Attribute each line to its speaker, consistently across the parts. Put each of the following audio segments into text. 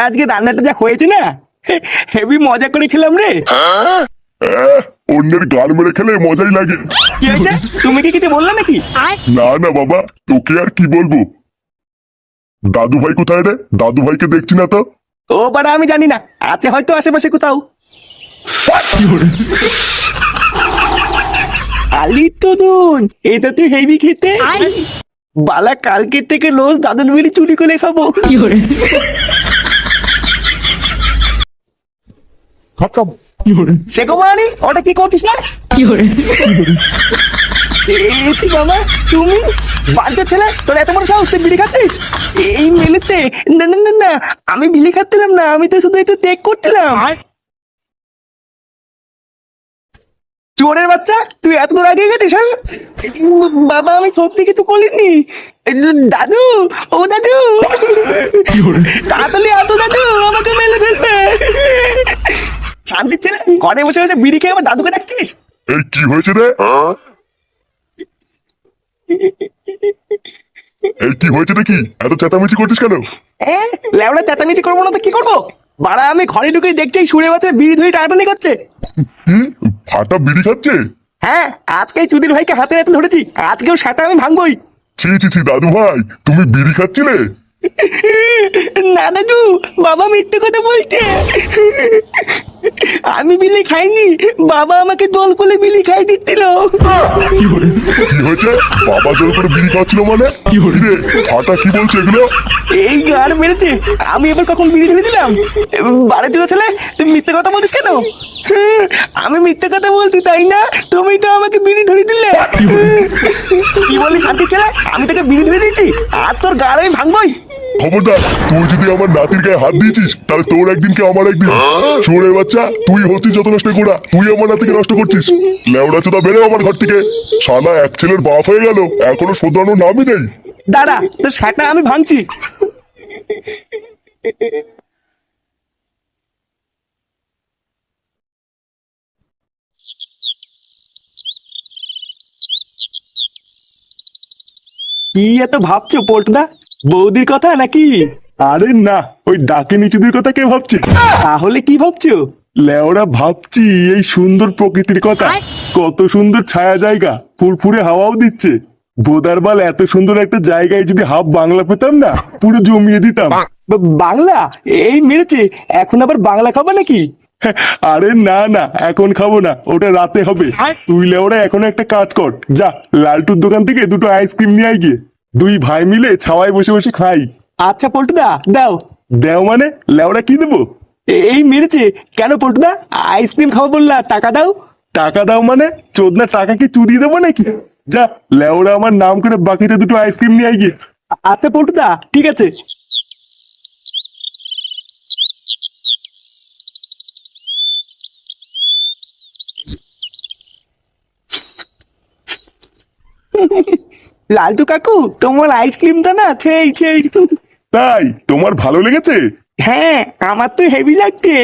Speaker 1: আজকে রান্নাটা যা হয়েছে না, হেভি মজা করে খেলাম রে।
Speaker 2: অন্যের গাল মেরে খেলে মজাই লাগে।
Speaker 1: কি হয়েছে? তুমি কি কিছু বললে নাকি?
Speaker 2: না না বাবা, তোকে আর কি বলবো। দাদু ভাই কোথায় রে? দাদু ভাইকে দেখছি না তো।
Speaker 1: ও বাড়া আমি জানি না, আছে হয়তো আশেপাশে কোথাও। আলি তো নুন, এটা তুই হেভি খেতে। বালা কালকে থেকে রোজ দাদুর বিড়ি চুরি করে খাবো। শেখমানি ওটা কি করছিস না? তুই বাবা, তুমি বাচ্চা ছেলে, তোর এত বড় সাহস, তুই বিড়ি খাচ্ছিস এই মেলেতে? না না না না, আমি বিড়ি খাচ্ছিলাম না, আমি তো শুধু একটু ত্যাগ করছিলাম। চোরের বাচ্চা, তুই এত দূর আগে গেছিস? হ্যাঁ বাবা, আমি সত্যি কিছু বলিনি। দাদু, ও দাদু, তাড়াতাড়ি আতো দাদু, আমাকে মেলে ফেলবে। শান্তির ছেলে, ঘরে বসে বসে বিড়ি খেয়ে আমার দাদুকে ডাকছিস?
Speaker 2: এই কি হয়েছে রে? এই কি হয়েছে নাকি? এত চেঁচামেচি করছিস কেন?
Speaker 1: লেওড়া চেঁচামেচি করবো না তো কি করবো? বাড়া আমি ঘরে ঢুকে দেখছি সুরে বাচ্চা বিড়ি ধরে টানাটানি করছে।
Speaker 2: কি ফাটা বিড়ি খাচ্ছে?
Speaker 1: হ্যাঁ, আজকে চুদির ভাইকে হাতে হাতে ধরেছি, আজকেও সেটা আমি ভাঙবই।
Speaker 2: ছি ছি ছি দাদু ভাই, তুমি বিড়ি খাচ্ছিলে?
Speaker 1: না দাদু, বাবা মিথ্যে কথা বলছে। আমি বিলি খাইনি, বাবা আমাকে দোল করে বিলি খাই দিচ্ছিল।
Speaker 2: কি হয়েছে? বাবা জোর করে বিড়ি খাচ্ছিল মানে? রে ফাটা কি বলছে এগুলো?
Speaker 1: এই গার মেরেছে, আমি এবার কখন বিড়ি ধরে দিলাম? বারে চলে ছেলে, তুমি মিথ্যে কথা বলিস কেন? আমি মিথ্যে কথা বলছি তাই না? তুমি তো আমাকে বিড়ি ধরে দিলে। কি বলি শান্তি ছেলে, আমি তোকে বিড়ি ধরে দিয়েছি, আজ তোর গাড় আমি ভাঙবই।
Speaker 2: খবরদার, তুই যদি আমার নাতির গায়ে হাত দিয়েছিস তাহলে তোর একদিন কে আমার একদিন। চোরের বাচ্চা, তুই হচ্ছিস যত নষ্ট করা, তুই আমার নাতিকে নষ্ট করছিস। লেওড়া চোদা বেরো আমার ঘর থেকে। শালা এক ছেলের বাপ হয়ে গেল, এখনো শোধরানোর নামই নেই।
Speaker 1: দাঁড়া, তোর সেটা আমি ভাঙছি। কি এত ভাবছো পল্টুদা, বৌদির কথা নাকি?
Speaker 2: আরে না, ওই ডাকে নিচুদের কথা কে ভাবছে?
Speaker 1: তাহলে কি ভাবছো?
Speaker 2: লেওড়া ভাবছি এই সুন্দর প্রকৃতির কথা। কত সুন্দর ছায়া জায়গা, ফুরফুরে হাওয়াও দিচ্ছে। বোদারবাল, এত সুন্দর একটা জায়গায় যদি হাফ বাংলা পেতাম না, পুরো জমিয়ে দিতাম।
Speaker 1: বাংলা? এই মেরেছে, এখন আবার বাংলা খাবা নাকি?
Speaker 2: আরে না না, এখন খাবো না, ওটা রাতে হবে। তুই লেওড়া এখন একটা কাজ কর, যা লালটুর দোকান থেকে দুটো আইসক্রিম নিয়ে আয় গিয়ে। দুই ভাই মিলে ছাওয়ায় বসে বসে খাই।
Speaker 1: আচ্ছা পল্টুদা, দাও।
Speaker 2: দেও মানে? লেওড়া কি দেবো?
Speaker 1: এই মেরেছে, কেন পল্টুদা আইসক্রিম খাবো বললা, টাকা দাও।
Speaker 2: টাকা দাও মানে? চোদনা টাকা কি চুদিয়ে দেবো নাকি? যা লেওড়া আমার নাম করে বাকিতে দুটো আইসক্রিম নিয়ে আয় গিয়ে।
Speaker 1: আচ্ছা পল্টুদা, ঠিক আছে। লালটু কাকু, তোমার আইসক্রিমটা না সেই সেই।
Speaker 2: তাই তোমার ভালো লেগেছে?
Speaker 1: হ্যাঁ, আমার তো হেভি লাগছে।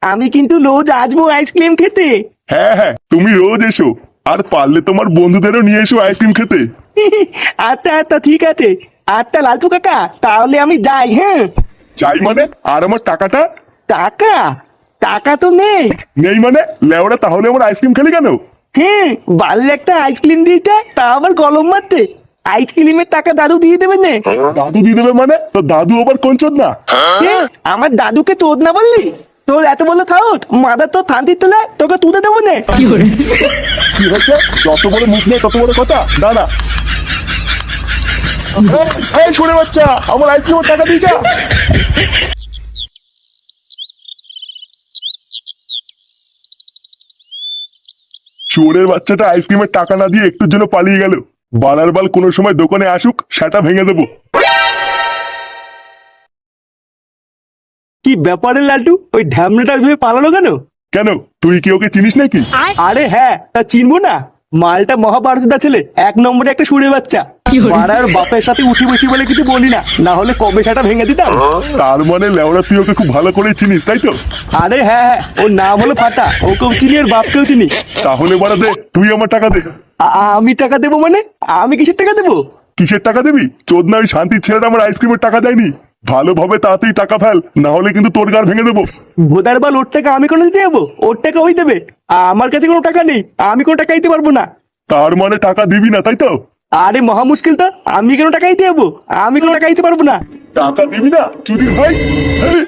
Speaker 1: আমি কিন্তু রোজ আসবো আইসক্রিম খেতে।
Speaker 2: হ্যাঁ হ্যাঁ, তুমি রোজ এসো, আর পারলে তোমার বন্ধুদেরও নিয়ে এসো আইসক্রিম খেতে।
Speaker 1: আচ্ছা আচ্ছা ঠিক আছে। আচ্ছা লালটু কাকা, তাহলে আমি যাই। হ্যাঁ,
Speaker 2: চাই মানে? আর আমার টাকাটা?
Speaker 1: টাকা? টাকা তো নেই।
Speaker 2: নেই মানে? লেওড়া তাহলে আমার আইসক্রিম খেলি কেন?
Speaker 1: হ্যাঁ, বাড়লে একটা আইসক্রিম দিতে, তা আবার গলম মারতে। আইসক্রিমের টাকা দাদু দিয়ে দেবে না।
Speaker 2: দাদু দিয়ে দেবে মানে? তো দাদু আবার কোন চোদনা?
Speaker 1: আমার দাদুকে তোদ না বললি? তোর এত বড় থাউত, মাদার তো থান্তি তোলে, তোকে তুলে দেবো না।
Speaker 2: কি হচ্ছে? যত বড় মুখ নেই তত বড় কথা। দাঁড়া, এই ছোড়ে বাচ্চা, আমার আইসক্রিমের টাকা দিয়ে যা। চোরের বাচ্চাটা আইসক্রিমের টাকা না দিয়ে একটুর জন্য পালিয়ে গেল। বালার বাল কোনো সময় দোকানে আসুক, সেটা ভেঙে দেবো।
Speaker 1: কি ব্যাপারে লালটু, ওই ঢ্যামনাটা ভেবে পালালো কেন?
Speaker 2: কেন, তুই কি ওকে চিনিস নাকি?
Speaker 1: আরে হ্যাঁ, তা চিনবো না? মালটা মহাভারতদা ছেলে, এক নম্বরে একটা সুরে বাচ্চা। পাড়ার বাপের সাথে উঠি বসি বলে কিছু বলি না, না হলে কবে সেটা ভেঙে দিতাম।
Speaker 2: তার মানে লেওড়া তুই ওকে খুব ভালো করে চিনিস, তাই তো?
Speaker 1: আরে হ্যাঁ হ্যাঁ, ওর নাম হলো ফাটা, ওকেও চিনি আর বাপকেও চিনি।
Speaker 2: তাহলে বাড়া দে, তুই আমার টাকা দে।
Speaker 1: আমি টাকা দেবো মানে? আমি কিসের টাকা দেবো?
Speaker 2: কিসের টাকা দিবি? চোদনা ওই শান্তির ছেলেটা আমার আইসক্রিমের টাকা দেয়নি। ভালোভাবে তাড়াতাড়ি টাকা ফেল, না হলে কিন্তু তোর গাড় ভেঙে দেবো।
Speaker 1: ভোদার বাল, ওর টাকা আমি কোনো দিতে যাবো? ওর টাকা ওই দেবে, আমার কাছে কোনো টাকা নেই, আমি কোনো টাকা দিতে পারবো না।
Speaker 2: তার মানে টাকা দিবি না, তাই তো?
Speaker 1: আরে মহা মুশকিল তো, আমি কেন টাকা দিতে যাবো? আমি কোনো টাকা দিতে পারবো না।
Speaker 2: টাকা দিবি না চুদির ভাই? এই,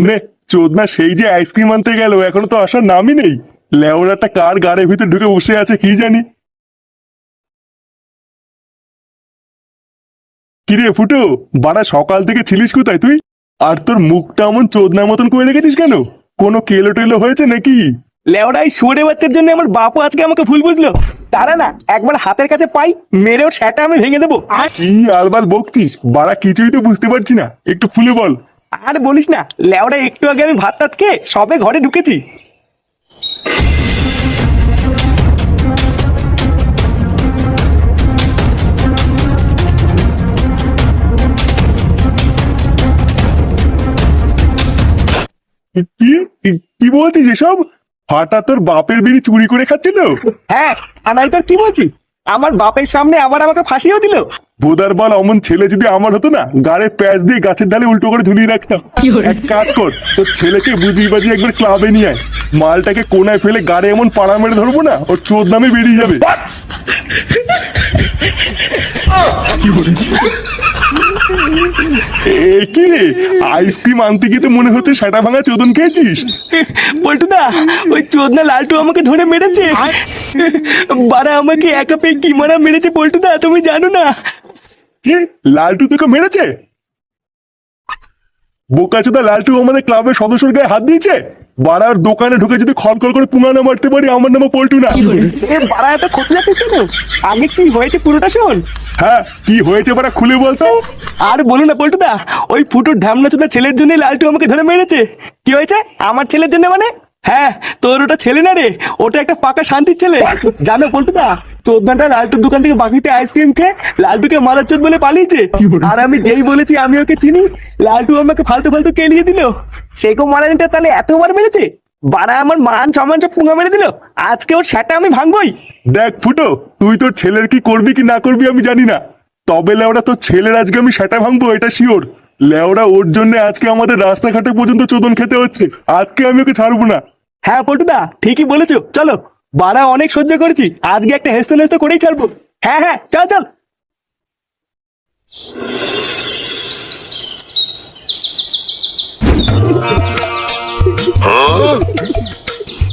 Speaker 2: নে চোদনা সেই যে আইসক্রিম আনতে গেল, এখনো তো আসার নামই নেই। লেওরাটা কার গাড়ির ভিতর ঢুকে বসে আছে কি জানি। কিরে ফুটো, বাড়া সকাল থেকে ছিলিস কোথায় তুই? আর তোর মুখটা এমন চোদনার মতন করে রেখেছিস কেন? কোনো কেলো টেলো হয়েছে নাকি?
Speaker 1: লেওড়াই শুয়োরে বাচ্চার জন্য আমার বাপও আজকে আমাকে ভুল বুঝলো। তারা না, একবার হাতের কাছে পাই, মেরে ওর সেটা আমি ভেঙে দেবো।
Speaker 2: কি আলবাল বকছিস? বাড়া কিছুই তো বুঝতে পারছি না, একটু খুলে বল।
Speaker 1: আর বলিস না, লেওড়া একটু আগে আমি ভাত টাত খেয়ে সবে ঘরে ঢুকেছি।
Speaker 2: কি কি বলছিস এসব? ফাটা তোর বাপের বিড়ি চুরি করে খাচ্ছিল?
Speaker 1: হ্যাঁ, আনাই তোর কি বলছি, আমার বাপের সামনে আবার আমাকে ফাঁসিও দিল।
Speaker 2: বোদার বল, অমন ছেলে যদি আমার হতো না, গাড়ে প্যাচ দিয়ে গাছের ডালে উল্টো করে ঝুলিয়ে রাখতাম। এক কাজ কর, তোর ছেলেকে বুঝিয়ে বাজিয়ে একবার ক্লাবে নিয়ে আয়। মালটাকে কোনায় ফেলে গাড়ে এমন পাড়া মেরে ধরবো না, ওর চোদ নামে বেরিয়ে যাবে। এ কি রে, আইসক্রিম আনতে গিয়ে তো মনে হচ্ছে সেটা ভাঙা চোদন খেয়েছিস।
Speaker 1: পল্টুদা, ওই চোদনা লালটু আমাকে ধরে মেরেছে। বারা আমাকে একা পেয়ে কি মারা মেরেছে পল্টুদা, তুমি জানো না?
Speaker 2: কি, লালটু তোকে মেরেছে? বোকাচোদা লালটু আমাদের ক্লাবের সদস্যর গায়ে হাত দিয়েছে? বাড়ার দোকানে ঢুকে যদি খড়খড় করে পুঙ্গানো মারতে পারি, আমার নামে পল্টু না।
Speaker 1: এ বারা, এত খোঁজ যাচ্ছিস কেন? আগে কি হয়েছে পুরোটা শোন।
Speaker 2: হ্যাঁ, কি হয়েছে বাড়া খুলে বলতো।
Speaker 1: আর বলো না পল্টুদা, ওই ফুটোর ঢামনা চোদা ছেলের জন্য লালটু আমাকে ধরে মেরেছে। কি হয়েছে আমার ছেলের জন্য মানে? হ্যাঁ, তোর ওটা ছেলে না রে, ওটা একটা পাকা শান্তির ছেলে। জানো পল্টুদা, চোদনাটা লালটুর দোকান থেকে বাকিতে আইসক্রিম খেয়ে লালটুকে মারার চোদ বলে পালিয়েছে। আর আমি যেই বলেছি আমি ওকে চিনি, লালটু আমাকে ফালতু ফালতু কেলিয়ে দিল। সেগো মারানিটা তাহলে এতবার মেরেছে, বারা আমার মান সম্মান সব পুঙ্গা মেরে দিল। আজকে ওর সেটা আমি ভাঙবই।
Speaker 2: দেখ ফুটো, তুই তোর ছেলের কি করবি কি না করবি আমি জানি না, তবে লেওড়া তোর ছেলের আজকে আমি সেটা ভাঙবো, এটা শিওর। লেওড়া ওর জন্য আজকে আমাদের রাস্তাঘাটে পর্যন্ত চোদন খেতে হচ্ছে, আজকে আমি ওকে ছাড়বো না।
Speaker 1: হ্যাঁ পল্টুদা, ঠিকই বলেছো, চলো। বারা অনেক সহ্য করেছি, আজকে একটা হেসতে নেস্তে করেই ছাড়বো। হ্যাঁ হ্যাঁ, চল চল।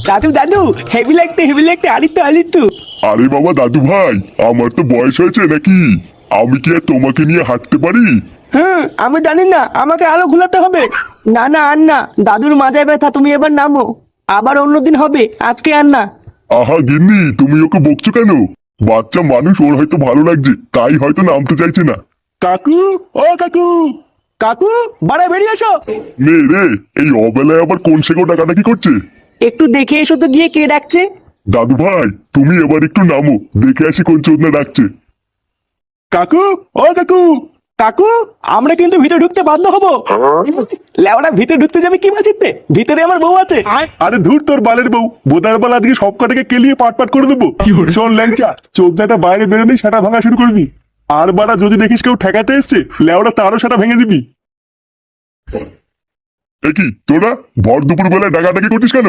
Speaker 1: দাদু দাদু, হেভি লাগতে আলিত্য।
Speaker 2: আরে বাবা দাদু ভাই, আমার তো বয়স হয়েছে নাকি? আমি কি আর তোমাকে নিয়ে হাঁটতে পারি?
Speaker 1: আমি জানি না, আমাকে আলো ঘুলাতে হবে। না না, আর না, দাদুর মাজায় ব্যথা, তুমি এবার নামো, আবার অন্যদিন হবে, আজকে আর না।
Speaker 2: আহা গিন্নি, তুমি ওকে বকছো কেন? বাচ্চা মানুষ, ওর হয়তো ভালো লাগছে, তাই হয়তো নামতে চাইছে না। কাকু, ও কাকু।
Speaker 1: কাকু, বাড়া বেরিয়ে এসো।
Speaker 2: মেয়ে রে, এই অবেলায় আবার কোন সেগো ডাকাডাকি করছে?
Speaker 1: একটু দেখে এসো তো গিয়ে কে ডাকছে।
Speaker 2: দাদু ভাই, তুমি এবার একটু নামো, দেখে আসি কোন চোদনা ডাকছে। কাকু, ও কাকু।
Speaker 1: কাকু, আমরা কিন্তু ভিতরে ঢুকতে বাধ্য হবো। লেওড়া, ভিতরে ঢুকতে যাবে কি বলছিতে? ভিতরে আমার বউ আছে।
Speaker 2: আরে ধুর তোর বালের বউ, বোদার বাল আজকে সব কটাকে কেলিয়ে পাট পাট করে দেবো। শোন ল্যাংচা, চোদনাটা বাইরে বেরোলেই সেটা ভাঙা শুরু করবি। আর বাড়া যদি দেখিস কেউ ঠেকাতে এসছে, লেওড়া তারও সেটা ভেঙে দিবি। কি তোরা ভর দুপুর বেলায় ডাকাডাকি করছিস কেন?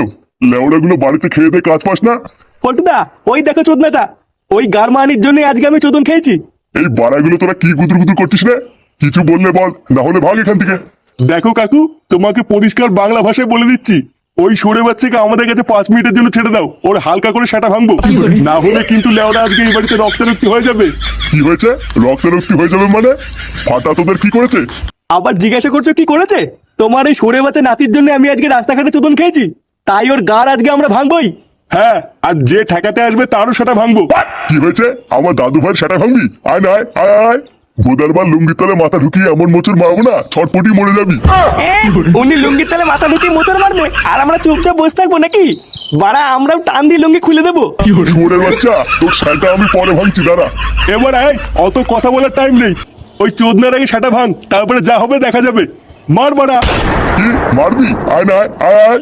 Speaker 2: লেওড়া গুলো বাড়িতে খেয়ে দিয়ে কাজ পাস না?
Speaker 1: পল্টুদা, ওই দেখো চোদনাটা, ওই গারমানির জন্য আজকে আমি চোদন খেয়েছি।
Speaker 2: এই বাড়াগুলো তোরা কি গুদুর গুদুর করছিস না? কিছু বললে বল, না হলে ভাগ এখান থেকে। দেখো কাকু, তোমাকে পরিষ্কার বাংলা ভাষায় বলে দিচ্ছি, ওই সরে বাচ্চাকে আমাদের কাছে 5 মিনিটের জন্য ছেড়ে দাও, ওর হালকা করে সেটা ভাঙবো। না হলে কিন্তু লেওড়া আজকে এই বাড়িতে রক্তারক্তি হয়ে যাবে। কি হয়েছে? রক্তারক্তি হয়ে যাবে মানে? ফাটা তোদের কি করেছে?
Speaker 1: আবার জিজ্ঞাসা করছো কি করেছে? তোমার এই সরে বাচ্চা নাতির জন্য আমি আজকে রাস্তাঘাটে চোদন খেয়েছি, তাই ওর গার আজকে আমরা ভাঙবই।
Speaker 2: হ্যাঁ, আর যে ঠেকাতে আসবে তারও সেটা ভাঙবো। কি হয়েছে? আমার দাদু ভাই সেটা ভাঙবি? আয় না, আয় আয়। গোদারবার লুঙ্গির তলে মাথা ঢুকিয়ে এমন মোচড় মারবো না, ছটপটি মরে যাবি।
Speaker 1: উনি লুঙ্গির তলে মাথা ঢুকিয়ে মোচড় মারবে, আর আমরা চুপচাপ বসে থাকবো নাকি? বাড়া, আমরাও টান দিয়ে লুঙ্গি খুলে দেবো।
Speaker 2: শুয়োরের বাচ্চা, তোর সেটা আমি পরে ভাঙছি, দাঁড়া। এবার আয়, অত কথা বলার টাইম নেই। ওই চোদনার আগে সেটা ভাঙ, তারপরে যা হবে দেখা যাবে। মার বাড়া। কি মারবি? আয় না, আয় আয়।